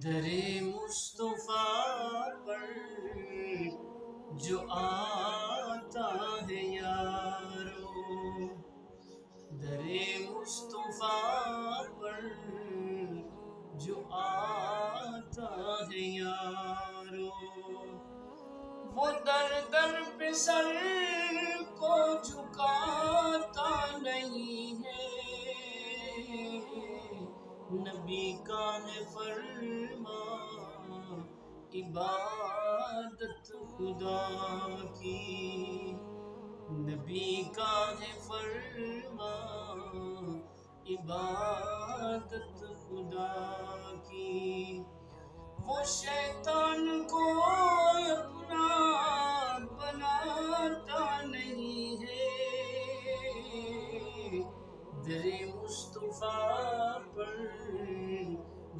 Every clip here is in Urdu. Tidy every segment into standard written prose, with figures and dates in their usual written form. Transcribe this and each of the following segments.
در مصطفیٰ پر جو آتا ہے یارو، در مصطفیٰ پر جو آتا ہے یارو، وہ در در پہ سر کو جھکاتا نہیں ہے، نبی کا ہے فرمان عبادت خدا کی، نبی کا ہے فرمان عبادت خدا کی، وہ شیطان کو اپنا بناتا نہیں ہے، در مصطفیٰ پر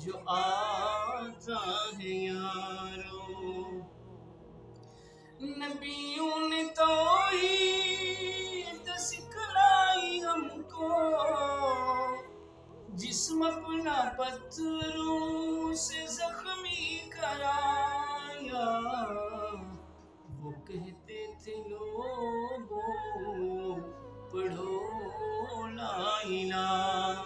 جو آتا ہے یارو، نبیوں نے توحید سکھلائی ہم کو، جسم اپنا پتھروں سے زخمی کرایا، وہ کہتے تھے لوگوں پڑھو لا الہ،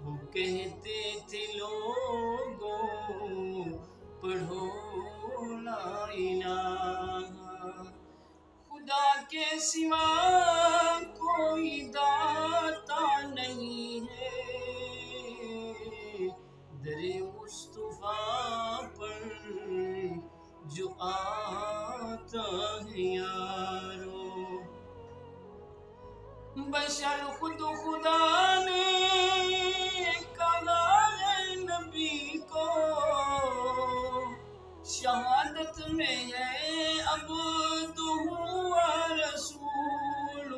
وہ کہتے تھے لوگوں پڑھو لا الہ، خدا کے سوا کوئی داتا نہیں ہے، در مصطفیٰ پر جو آتا ہے یارو، بشر خود خدا نے کہا ہے نبی کو، شہادت میں ہے عبد و رسول،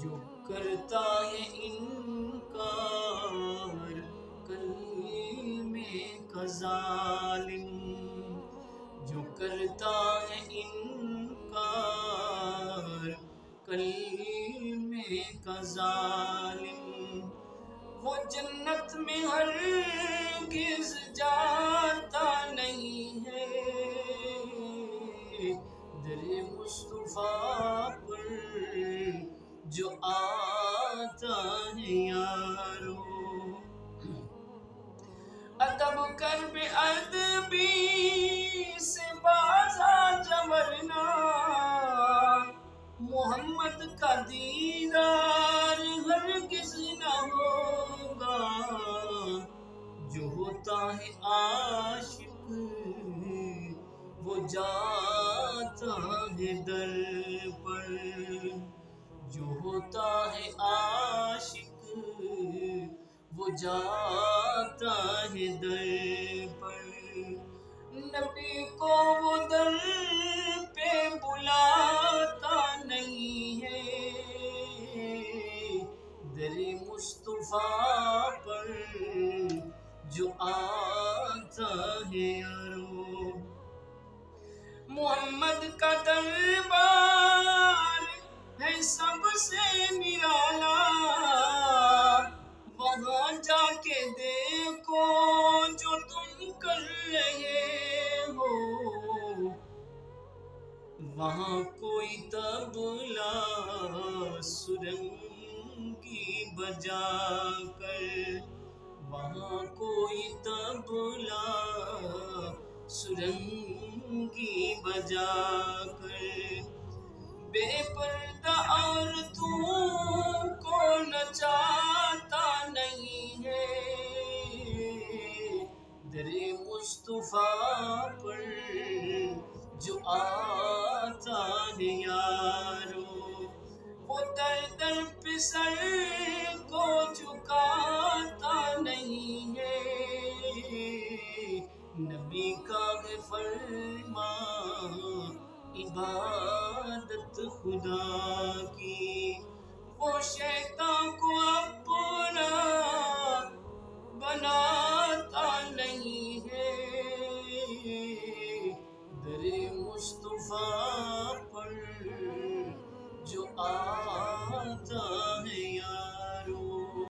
جو کرتا ہے انکار کلمے کا ظالم، جو کرتا ہے انکار کلمے کا ظالم، وہ جنت میں ہرگز جاتا نہیں ہے، در مصطفیٰ پر جو آتا ہے یارو، ادب کر بے ادبی سے باز آ جا ورنہ محمد کا دیدار ہرگز نہ ہوگا، جو ہوتا ہے عاشق وہ جاتا ہے در پر، جو ہوتا ہے عاشق وہ جاتا ہے در پر، نبی کو وہ در پہ بلاتا نہیں ہے، در مصطفیٰ پر جو آتا ہے یارو، محمد کا دربار ہے سب سے نرالا، وہاں جا کے دیکھو جو تم کر رہے ہو، وہاں کوئی طبلہ سرنگی بجا کر، وہاں کوئی طبلہ سرنگی بجا کر، بے پردہ عورتوں کو نچاتا نہیں ہے، در مصطفیٰ پر جو آتا ہے یارو، وہ در در پہ سر کو جھکاتا نہیں ہے، نبی کا ہے فرمان عبادت خدا